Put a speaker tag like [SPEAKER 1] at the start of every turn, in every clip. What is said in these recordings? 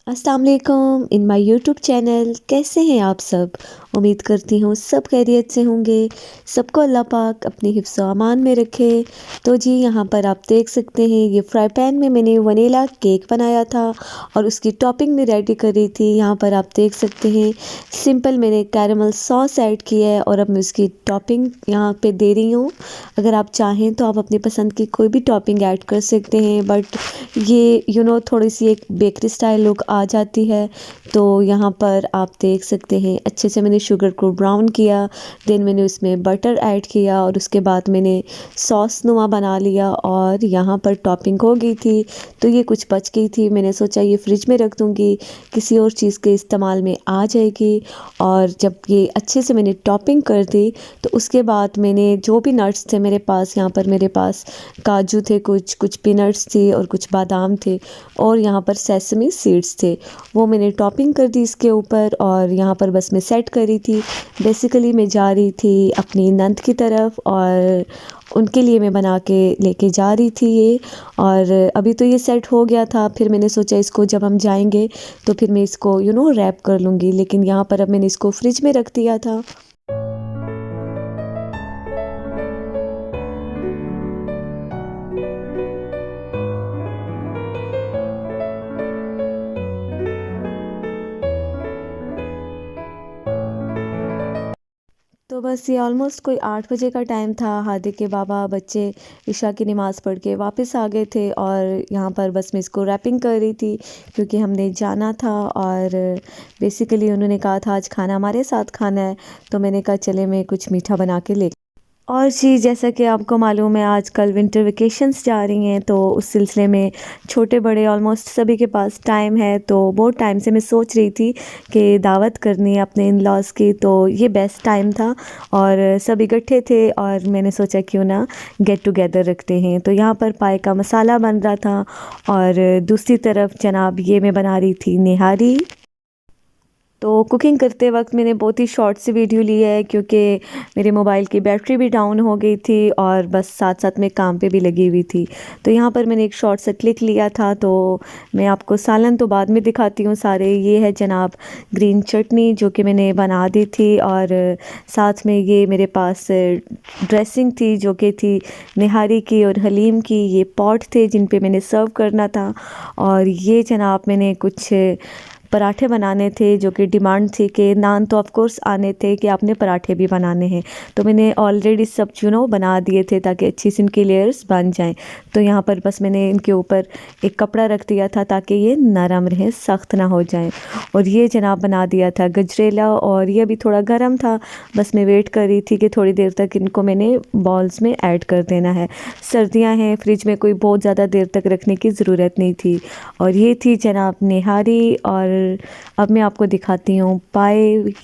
[SPEAKER 1] अस्सलाम वालेकुम in my YouTube channel. कैसे हैं आप सब? उम्मीद करती हूँ सब खैरियत से होंगे। सबको अल्लाह पाक अपनी हिफ्ज़ व अमान में रखे। तो जी यहाँ पर आप देख सकते हैं ये फ्राई पैन में मैंने वनीला केक बनाया था और उसकी टॉपिंग भी रेडी करी थी। यहाँ पर आप देख सकते हैं सिंपल मैंने कैरेमल सॉस ऐड किया है और अब मैं उसकी टॉपिंग यहाँ पे दे रही हूँ। अगर आप चाहें तो आप अपनी पसंद की कोई भी टॉपिंग ऐड कर सकते हैं, बट ये थोड़ी सी एक बेकरी स्टाइल लुक आ जाती है। तो यहाँ पर आप देख सकते हैं अच्छे से मैंने शुगर को ब्राउन किया, देन मैंने उसमें बटर ऐड किया और उसके बाद मैंने सॉस नुमा बना लिया और यहाँ पर टॉपिंग हो गई थी। तो ये कुछ बच गई थी, मैंने सोचा ये फ्रिज में रख दूँगी, किसी और चीज़ के इस्तेमाल में आ जाएगी। और जब ये अच्छे से मैंने टॉपिंग कर दी तो उसके बाद मैंने जो भी नट्स थे मेरे पास, यहाँ पर मेरे पास काजू थे, कुछ पीनट्स थी और कुछ बादाम थे और यहाँ पर सेसमी सीड्स थे, वो मैंने टॉपिंग कर दी इसके ऊपर। और यहाँ पर बस मैं सेट करी थी। बेसिकली मैं जा रही थी अपनी नंद की तरफ और उनके लिए मैं बना के लेके जा रही थी ये। और अभी तो ये सेट हो गया था, फिर मैंने सोचा इसको जब हम जाएंगे तो फिर मैं इसको रैप कर लूँगी, लेकिन यहाँ पर अब मैंने इसको फ्रिज में रख दिया था। तो बस ये ऑलमोस्ट कोई 8 बजे का टाइम था। हादी के बाबा बच्चे इशा की नमाज़ पढ़ के वापस आ गए थे और यहाँ पर बस मैं इसको रैपिंग कर रही थी क्योंकि हमने जाना था। और बेसिकली उन्होंने कहा था आज खाना हमारे साथ खाना है, तो मैंने कहा चले मैं कुछ मीठा बना के ले। और जी जैसा कि आपको मालूम है आजकल विंटर वेकेशंस जा रही हैं, तो उस सिलसिले में छोटे बड़े ऑलमोस्ट सभी के पास टाइम है। तो बहुत टाइम से मैं सोच रही थी कि दावत करनी है अपने इन लॉज़ की, तो ये बेस्ट टाइम था और सब इकट्ठे थे और मैंने सोचा क्यों ना गेट टुगेदर रखते हैं। तो यहाँ पर पाए का मसाला बन रहा था और दूसरी तरफ जनाब ये मैं बना रही थी निहारी। तो कुकिंग करते वक्त मैंने बहुत ही शॉर्ट सी वीडियो ली है क्योंकि मेरे मोबाइल की बैटरी भी डाउन हो गई थी और बस साथ साथ में काम पे भी लगी हुई थी। तो यहाँ पर मैंने एक शॉर्ट सा क्लिक लिया था। तो मैं आपको सालन तो बाद में दिखाती हूँ सारे। ये है जनाब ग्रीन चटनी जो कि मैंने बना दी थी और साथ में ये मेरे पास ड्रेसिंग थी जो कि थी निहारी की और हलीम की। ये पॉट थे जिन पे मैंने सर्व करना था। और ये जनाब मैंने कुछ पराठे बनाने थे जो कि डिमांड थी कि नान तो ऑफ कोर्स आने थे कि आपने पराठे भी बनाने हैं। तो मैंने ऑलरेडी सब बना दिए थे ताकि अच्छी सी इनकी लेयर्स बन जाएं। तो यहाँ पर बस मैंने इनके ऊपर एक कपड़ा रख दिया था ताकि ये नरम रहें, सख्त ना हो जाएं। और ये जनाब बना दिया था गजरेला और ये अभी थोड़ा गर्म था, बस मैं वेट कर रही थी कि थोड़ी देर तक इनको मैंने बॉल्स में ऐड कर देना है। सर्दियाँ हैं, फ्रिज में कोई बहुत ज़्यादा देर तक रखने की ज़रूरत नहीं थी। और ये थी जनाब निहारी। और अब मैं आपको दिखाती हूँ पाए,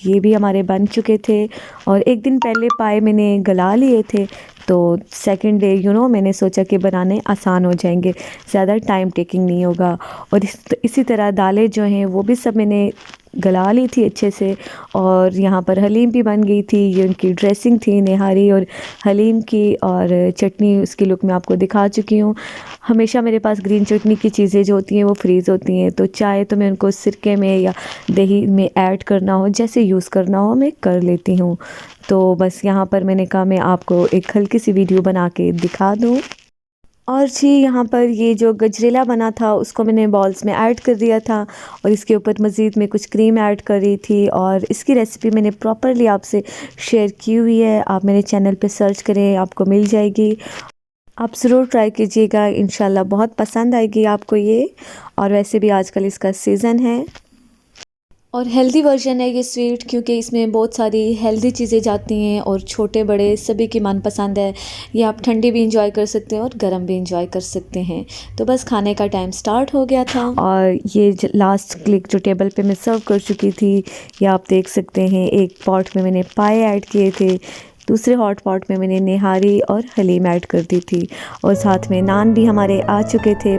[SPEAKER 1] ये भी हमारे बन चुके थे और एक दिन पहले पाए मैंने गला लिए थे। तो सेकंड डे मैंने सोचा कि बनाने आसान हो जाएंगे, ज़्यादा टाइम टेकिंग नहीं होगा। और इसी तरह दालें जो हैं वो भी सब मैंने गला ली थी अच्छे से। और यहाँ पर हलीम भी बन गई थी, ये उनकी ड्रेसिंग थी निहारी और हलीम की। और चटनी उसकी लुक मैं आपको दिखा चुकी हूँ। हमेशा मेरे पास ग्रीन चटनी की चीज़ें जो होती हैं वो फ्रीज़ होती हैं, तो चाहे तो मैं उनको सिरके में या दही में ऐड करना हो, जैसे यूज़ करना हो मैं कर लेती हूँ। तो बस यहाँ पर मैंने कहा मैं आपको एक हल्की सी वीडियो बना के दिखा दूँ। और जी यहाँ पर ये जो गजरेला बना था उसको मैंने बॉल्स में ऐड कर दिया था और इसके ऊपर मज़ीद में कुछ क्रीम ऐड कर रही थी। और इसकी रेसिपी मैंने प्रॉपरली आपसे शेयर की हुई है, आप मेरे चैनल पे सर्च करें आपको मिल जाएगी। आप ज़रूर ट्राई कीजिएगा, इंशाल्लाह बहुत पसंद आएगी आपको ये। और वैसे भी आजकल इसका सीज़न है और हेल्दी वर्जन है ये स्वीट, क्योंकि इसमें बहुत सारी हेल्दी चीज़ें जाती हैं और छोटे बड़े सभी की मनपसंद है। ये आप ठंडी भी इंजॉय कर सकते हैं और गर्म भी इंजॉय कर सकते हैं। तो बस खाने का टाइम स्टार्ट हो गया था और ये लास्ट क्लिक जो टेबल पे मैं सर्व कर चुकी थी, ये आप देख सकते हैं। एक पॉट में मैंने पाए ऐड किए थे, दूसरे हॉट पॉट में मैंने निहारी और हलीम ऐड कर दी थी और साथ में नान भी हमारे आ चुके थे।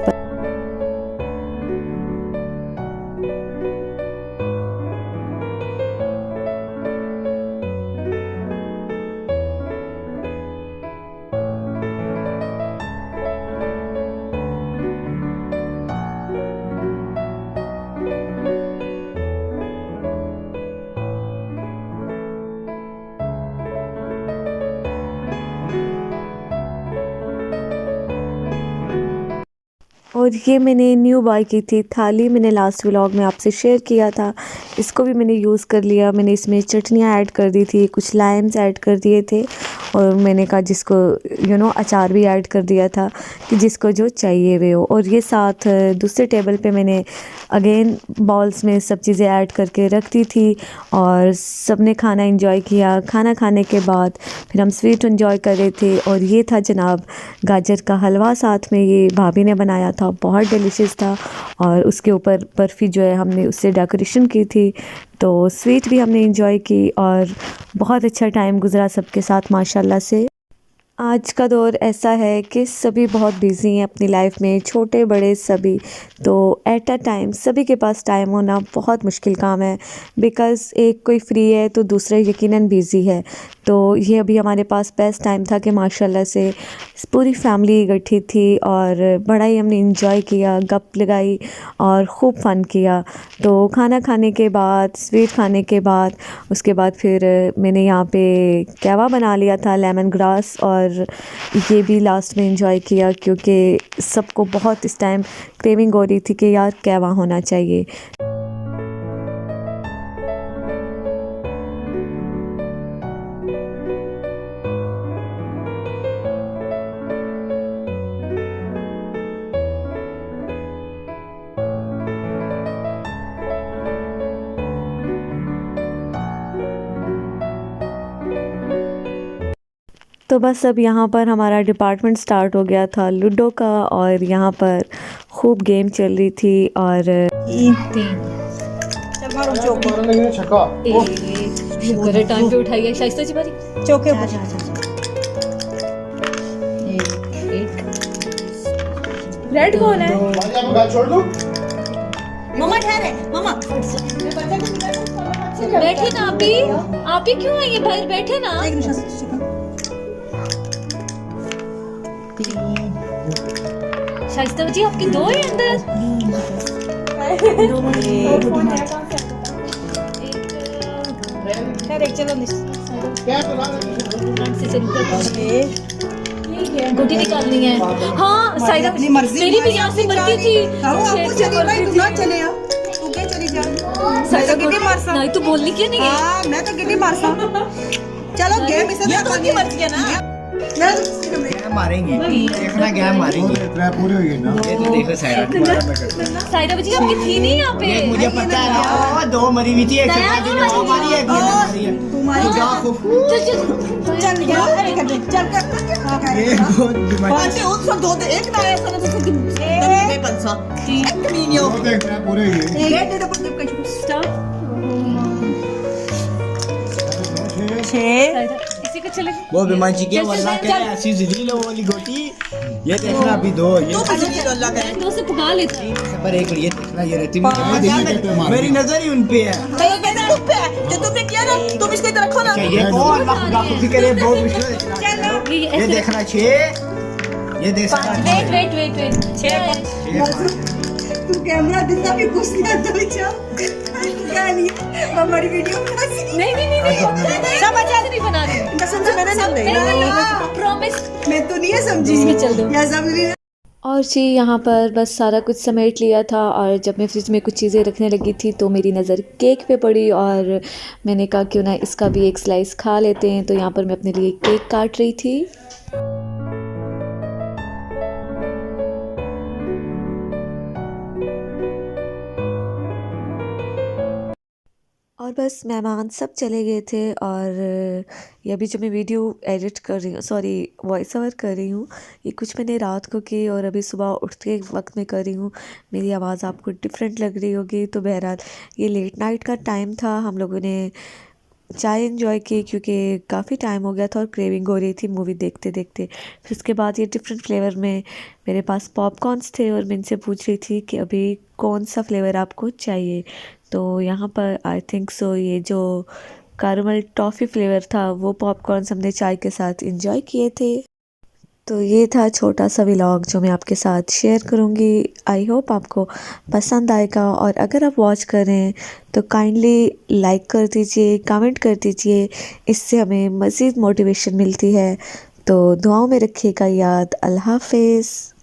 [SPEAKER 1] और ये मैंने न्यू बाय की थी थाली, मैंने लास्ट व्लॉग में आपसे शेयर किया था। इसको भी मैंने यूज़ कर लिया। मैंने इसमें चटनियाँ ऐड कर दी थी, कुछ लाइम्स ऐड कर दिए थे और मैंने कहा जिसको अचार भी ऐड कर दिया था कि जिसको जो चाहिए वे हो। और ये साथ दूसरे टेबल पे मैंने अगेन बाउल्स में सब चीज़ें ऐड करके रख दी थी और सब ने खाना एंजॉय किया। खाना खाने के बाद फिर हम स्वीट एंजॉय कर रहे थे और ये था जनाब गाजर का हलवा, साथ में ये भाभी ने बनाया था, बहुत डिलीशियस था। और उसके ऊपर बर्फ़ी जो है हमने उससे डेकोरेशन की थी, तो स्वीट भी हमने एंजॉय की और बहुत अच्छा टाइम गुज़रा सबके साथ माशाल्लाह से। आज का दौर ऐसा है कि सभी बहुत बिज़ी हैं अपनी लाइफ में, छोटे बड़े सभी। तो एट अ टाइम सभी के पास टाइम होना बहुत मुश्किल काम है, बिकॉज़ एक कोई फ्री है तो दूसरा यकीनन बिज़ी है। तो ये अभी हमारे पास बेस्ट टाइम था कि माशाल्लाह से पूरी फैमिली इकट्ठी थी और बड़ा ही हमने इंजॉय किया, गप लगाई और ख़ूब फ़न किया। तो खाना खाने के बाद, स्वीट खाने के बाद, उसके बाद फिर मैंने यहाँ पे कहवा बना लिया था लेमन ग्रास, और ये भी लास्ट में इंजॉय किया क्योंकि सबको बहुत इस टाइम क्रेविंग हो रही थी कि यार कहवा होना चाहिए। तो बस अब यहाँ पर हमारा डिपार्टमेंट स्टार्ट हो गया था लूडो का और यहाँ पर खूब गेम चल रही थी। और टाइम पे उठाइए शाइस्ता जी बारी चौके रेड कौन है?
[SPEAKER 2] मम्मा ठहरे मम्मा
[SPEAKER 3] बैठे ना आप ही क्यों आइए बाहर बैठे ना। शाइस्ता जी आपके दो है अंदर। गुटी निकालनी है। हाँ साइदा मेरी भी यहाँ से मरती थी। नहीं तो बोलनी क्यों नहीं है?
[SPEAKER 2] मैं तो गिटी मारता। चलो गेम इसे तो की मर्जी है ना।
[SPEAKER 4] मारेंगे देखना क्या मारेंगे पूरे हुए ना। ये तो देखो
[SPEAKER 3] साइदा बच्ची आपकी थी नहीं यहाँ पे।
[SPEAKER 4] ये मुझे पता है ना, दो मरी हुई थी, एक हमारी है,
[SPEAKER 2] तुम्हारी चल गया चल कर
[SPEAKER 4] ये बहुत
[SPEAKER 2] उत्सव दो एक ना है सर तो कि पंसा एक मीनियो
[SPEAKER 4] देखना पूरे हुए
[SPEAKER 2] ये दे दो पर स्टॉप 6
[SPEAKER 3] चले
[SPEAKER 4] वो बिमाची के वल्लाह के ऐसी जलील है वो वाली गोटी। ये देखना अभी दो ये
[SPEAKER 3] दो से पुगा लेता है
[SPEAKER 4] पर एक ये देखना ये रहती मेरी नजर ही उन पे है।
[SPEAKER 2] कहीं कहते तुम पे है जो तुमने किया ना तुम इसको इधर रखो ना।
[SPEAKER 4] ये कौन लाख करे बहुत मुश्किल है। ये देखना 6 ये देख सकता
[SPEAKER 3] वेट 6
[SPEAKER 2] तू कैमरा दिखा भी कुछ नहीं आता बेचा क्या नहीं हमारी वीडियो
[SPEAKER 3] नहीं सब अच्छा नहीं बना रही
[SPEAKER 2] कसम से मैंने नहीं
[SPEAKER 3] प्रॉमिस
[SPEAKER 2] मैं तो नहीं समझी
[SPEAKER 3] इसमें चल दो
[SPEAKER 2] या समझी।
[SPEAKER 1] और जी यहाँ पर बस सारा कुछ समेट लिया था और जब मैं फ्रिज में कुछ चीज़ें रखने लगी थी तो मेरी नज़र केक पे पड़ी और मैंने कहा क्यों ना इसका भी एक स्लाइस खा लेते हैं। तो यहाँ पर मैं अपने लिए केक काट रही थी। और बस मेहमान सब चले गए थे और ये अभी जो मैं वीडियो एडिट कर रही हूँ, सॉरी वॉइस ओवर कर रही हूँ, ये कुछ मैंने रात को की और अभी सुबह उठते वक्त में कर रही हूँ। मेरी आवाज़ आपको डिफरेंट लग रही होगी। तो बहरहाल ये लेट नाइट का टाइम था, हम लोगों ने चाय एंजॉय की क्योंकि काफ़ी टाइम हो गया था और क्रेविंग हो रही थी मूवी देखते देखते। फिर उसके बाद ये डिफरेंट फ्लेवर में मेरे पास पॉपकॉर्न्स थे और मैं इनसे पूछ रही थी कि अभी कौन सा फ्लेवर आपको चाहिए। तो यहाँ पर आई थिंक सो ये जो कैरमल टॉफ़ी फ्लेवर था वो पॉपकॉर्न्स हमने चाय के साथ एंजॉय किए थे। तो ये था छोटा सा व्लॉग जो मैं आपके साथ शेयर करूँगी। आई होप आपको पसंद आएगा और अगर आप वॉच करें तो काइंडली लाइक कर दीजिए, कमेंट कर दीजिए, इससे हमें मज़ीद मोटिवेशन मिलती है। तो दुआओं में रखिएगा याद। अल्लाह हाफ़िज़।